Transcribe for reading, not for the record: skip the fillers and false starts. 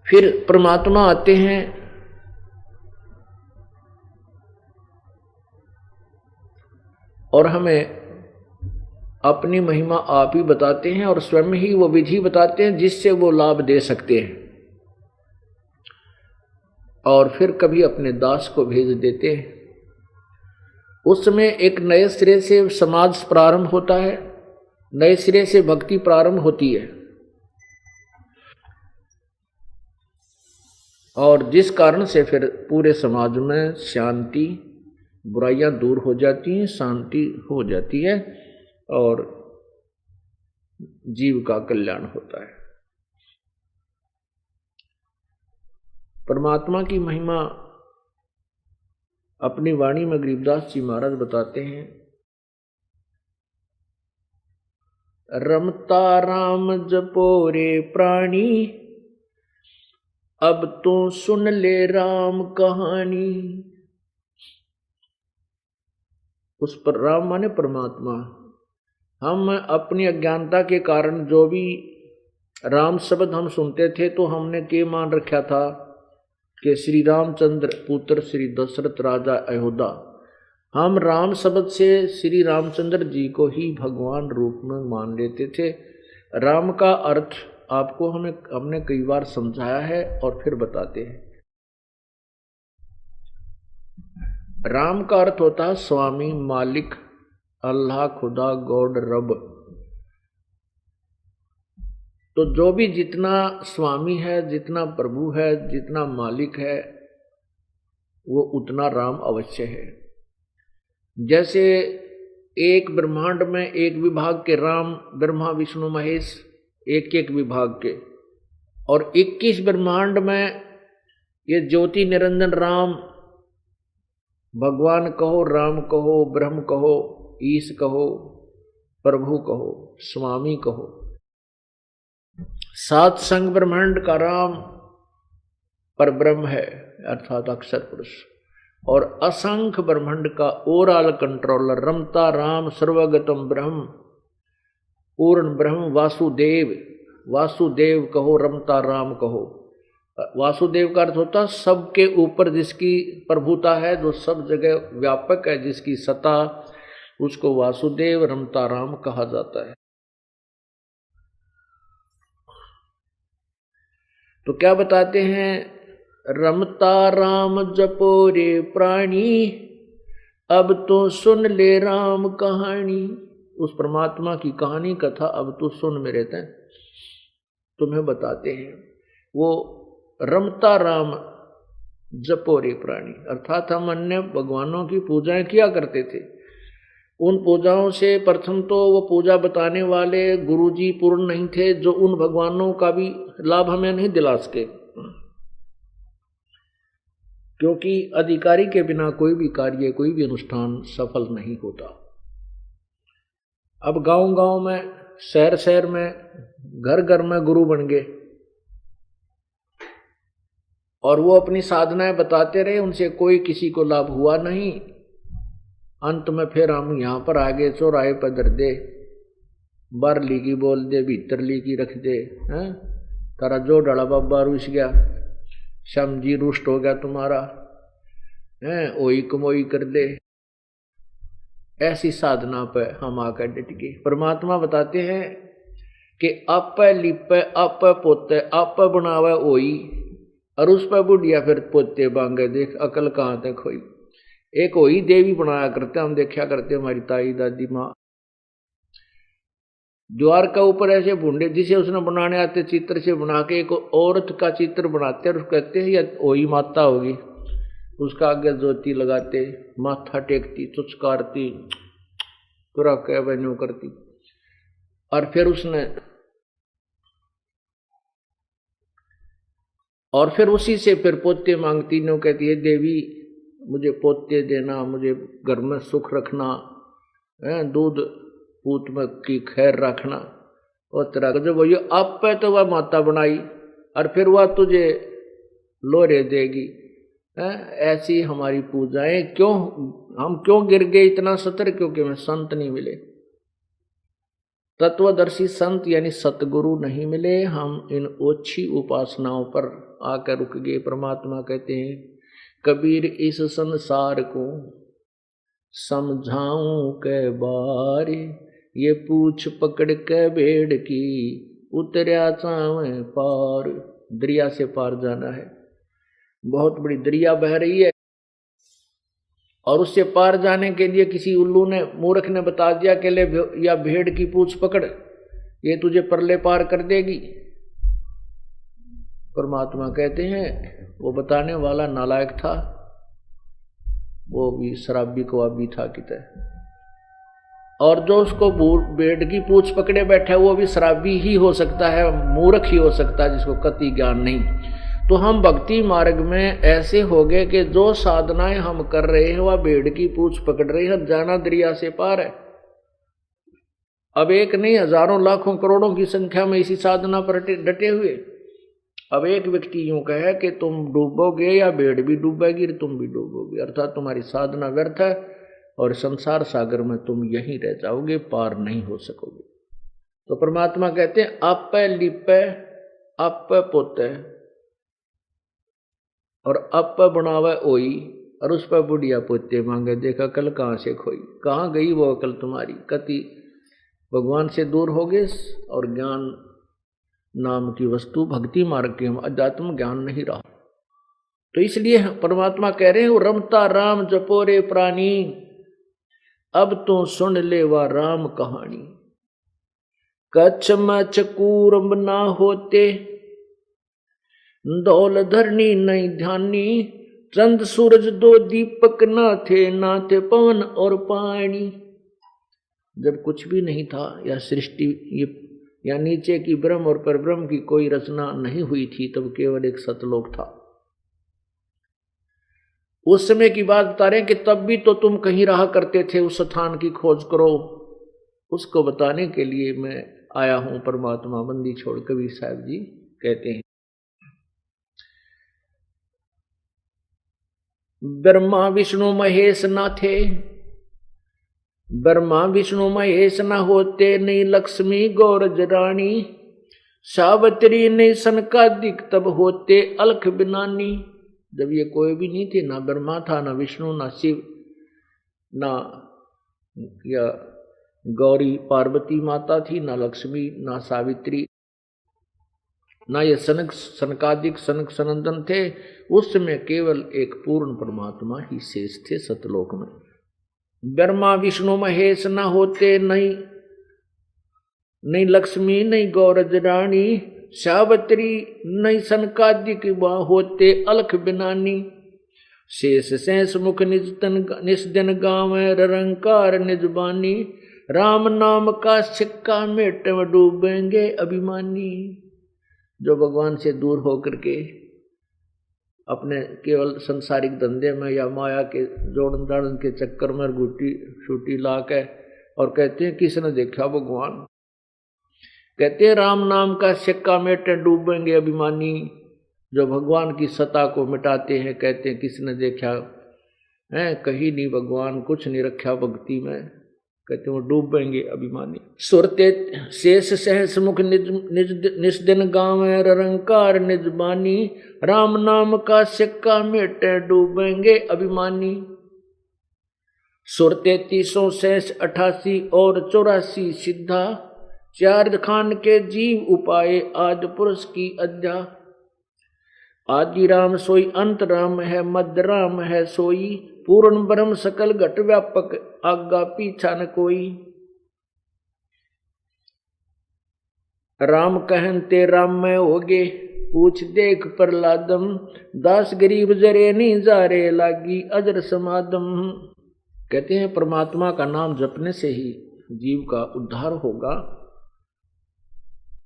फिर परमात्मा आते हैं और हमें अपनी महिमा आप ही बताते हैं और स्वयं ही वो विधि बताते हैं जिससे वो लाभ दे सकते हैं। और फिर कभी अपने दास को भेज देते हैं। उस समय एक नए सिरे से समाज प्रारंभ होता है, नए सिरे से भक्ति प्रारंभ होती है, और जिस कारण से फिर पूरे समाज में शांति, बुराइयां दूर हो जाती हैं, शांति हो जाती है और जीव का कल्याण होता है। परमात्मा की महिमा अपनी वाणी में गरीबदास जी महाराज बताते हैं। रमता राम जपो रे प्राणी, अब तो सुन ले राम कहानी। उस पर राम माने परमात्मा। हम अपनी अज्ञानता के कारण जो भी राम शब्द हम सुनते थे तो हमने क्या मान रखा था कि श्री रामचंद्र पुत्र श्री दशरथ राजा अयोध्या। हम राम शब्द से श्री रामचंद्र जी को ही भगवान रूप में मान लेते थे। राम का अर्थ आपको हमने कई बार समझाया है और फिर बताते हैं। राम का अर्थ होता है स्वामी, मालिक, अल्लाह, खुदा, गॉड, रब। तो जो भी जितना स्वामी है, जितना प्रभु है, जितना मालिक है, वो उतना राम अवश्य है। जैसे एक ब्रह्मांड में एक विभाग के राम, ब्रह्मा विष्णु महेश, एक एक विभाग के, और 21 ब्रह्मांड में ये ज्योति निरंजन राम, भगवान कहो, राम कहो, ब्रह्म कहो, ईश कहो, प्रभु कहो, स्वामी कहो। 7 संग ब्रह्मांड का राम पर ब्रह्म है अर्थात अक्षर पुरुष, और असंख्य ब्रह्मांड का ओवरऑल कंट्रोलर रमता राम सर्वगतम ब्रह्म, पूर्ण ब्रह्म वासुदेव। वासुदेव कहो, रमता राम कहो। वासुदेव का अर्थ होता सबके ऊपर जिसकी प्रभुता है, जो सब जगह व्यापक है, जिसकी सत्ता, उसको वासुदेव रमता राम कहा जाता है। तो क्या बताते हैं? रमता राम जपो रे प्राणी, अब तो सुन ले राम कहानी। उस परमात्मा की कहानी कथा अब तो सुन मेरे तय तुम्हें बताते हैं। वो रमता राम जपो रे प्राणी, अर्थात हम अन्य भगवानों की पूजाएं किया करते थे। उन पूजाओं से प्रथम तो वो पूजा बताने वाले गुरुजी पूर्ण नहीं थे, जो उन भगवानों का भी लाभ हमें नहीं दिला सके, क्योंकि अधिकारी के बिना कोई भी कार्य, कोई भी अनुष्ठान सफल नहीं होता। अब गांव-गांव में, शहर-शहर में, घर-घर में गुरु बन गए और वो अपनी साधनाएं बताते रहे, उनसे कोई किसी को लाभ हुआ नहीं। अंत में फिर हम यहाँ पर आगे चौराहे पर धर दे, बार ली की बोल दे, भीतर ली की रख दे, हैं तारा जो डाला बाबा रुस गया, श्याम जी रुष्ट हो गया तुम्हारा, हैं ओई कमोई कर दे। ऐसी साधना पे हम आकर डट गए। परमात्मा बताते हैं कि आप लिपे, आप पोते, आप बनावे ओई, और उस पर बुढ़िया फिर पोते बांगे। देख अकल कहाँ तक खोई। एक वही देवी बनाया करते, हम देखा करते, हमारी ताई दादी माँ द्वार का ऊपर ऐसे भूडे जिसे उसने बनाने आते चित्र से बना के एक औरत का चित्र बनाते और कहते हैं यह वही माता होगी। उसका आगे ज्योति लगाते, माथा टेकती, चुचकारती, पूरा कह बनो करती, और फिर उसने उसी से फिर पोते मांगती। नो कहती है देवी मुझे पोते देना, मुझे घर में सुख रखना, दूध पूत में की खैर रखना, और तरह का जो वही आप पे तो वह माता बनाई और फिर वह तुझे लोरे देगी। ऐसी हमारी पूजाएं क्यों, हम क्यों गिर गए इतना सतर? क्योंकि हमें संत नहीं मिले। तत्वदर्शी संत यानी सतगुरु नहीं मिले, हम इन ओछी उपासनाओं पर आकर रुक गए। परमात्मा कहते हैं कबीर इस संसार को समझाऊं के बारे, ये पूछ पकड़ के भेड़ की उतरिया चावे पार। दरिया से पार जाना है, बहुत बड़ी दरिया बह रही है और उससे पार जाने के लिए किसी उल्लू ने, मूर्ख ने बता दिया कि ले या भेड़ की पूछ पकड़, ये तुझे परले पार कर देगी। परमात्मा कहते हैं वो बताने वाला नालायक था, वो भी शराबी कवाबी था किते, और जो उसको भेड़ की पूछ पकड़े बैठा है वो भी शराबी ही हो सकता है, मूर्ख ही हो सकता है, जिसको कति ज्ञान नहीं। तो हम भक्ति मार्ग में ऐसे हो गए कि जो साधनाएं हम कर रहे हैं वह भेड़ की पूछ पकड़ रहे हैं, जाना दरिया से पार है। अब एक नहीं, हजारों लाखों करोड़ों की संख्या में इसी साधना पर डटे हुए। अब एक व्यक्ति यूं कहे कि तुम डूबोगे या भेड़ भी डूबेगी, तुम भी डूबोगे, अर्थात तुम्हारी साधना व्यर्थ है और संसार सागर में तुम यहीं रह जाओगे, पार नहीं हो सकोगे। तो परमात्मा कहते हैं आप लिपे आप पोते और अब बनावे ओई, और उस पर बुढ़िया पोते मांगे, देखा कल कहाँ से खोई। कहाँ गई वो अकल तुम्हारी, कति भगवान से दूर हो गए और ज्ञान नाम की वस्तु भक्ति मार्ग के हम अध्यात्म ज्ञान नहीं रहा। तो इसलिए परमात्मा कह रहे हैं रमता राम जपोरे प्राणी, अब तो सुन ले वा राम कहानी। कच्छ मच कूरम ना होते, दौल धरनी नहीं ध्यानी, चंद सूरज दो दीपक ना थे पवन और पानी। जब कुछ भी नहीं था या सृष्टि या नीचे की ब्रह्म और परब्रह्म की कोई रचना नहीं हुई थी, तब केवल एक सतलोक था। उस समय की बात बता रहे हैं कि तब भी तो तुम कहीं रहा करते थे, उस स्थान की खोज करो, उसको बताने के लिए मैं आया हूं परमात्मा बंदी छोड़। कबीर साहब जी कहते हैं ब्रह्मा विष्णु महेश ना थे, ब्रह्मा विष्णु महेश न होते, नहीं लक्ष्मी गौरज रानी, सावित्री नहीं सनकादिक तब होते अलख बिनानी। जब ये कोई भी नहीं थे, ना ब्रह्मा था, ना विष्णु, ना शिव, ना या गौरी पार्वती माता थी, ना लक्ष्मी, ना सावित्री, ना ये सनकादिक सनक सनंदन थे। उस समय केवल एक पूर्ण परमात्मा ही शेष थे सतलोक में। ब्रह्मा विष्णु महेश न होते, नहीं लक्ष्मी नहीं गौरज रानी, सावित्री नहीं सनकादिक होते अलख बिनानी। शेष शेष मुख निज दिन गावे, रंकार निज बानी, राम नाम का सिक्का मेट में डूबेंगे अभिमानी। जो भगवान से दूर होकर के अपने केवल संसारिक धंधे में या माया के जोड़न जाड़न के चक्कर में गुटी छूटी ला के और कहते हैं किसने देखा भगवान, कहते हैं राम नाम का सिक्का मेटे डूबेंगे अभिमानी। जो भगवान की सत्ता को मिटाते हैं कहते हैं किसने देखा है, कहीं नहीं भगवान, कुछ नहीं रखा भक्ति में, कहते हैं वो डूबेंगे अभिमानी। सुरते शेष सहस मुख निज दिन गाँव रंकार निज बानी, राम नाम का सिक्का मेटे डूबेंगे अभिमानी। सुर 33 शेष 88 और 84 सिद्धा, चार खान के जीव उपाय आदि पुरुष की अध्या। आदि राम सोई अंत राम है, मध्य राम है सोई, पूर्ण ब्रह्म सकल घट व्यापक आगा पीछा न कोई। राम कहते राम में होगे, पूछ देख प्रहलादम, दास गरीब जरे नहीं जारे लागी अजर समादम। कहते हैं परमात्मा का नाम जपने से ही जीव का उद्धार होगा।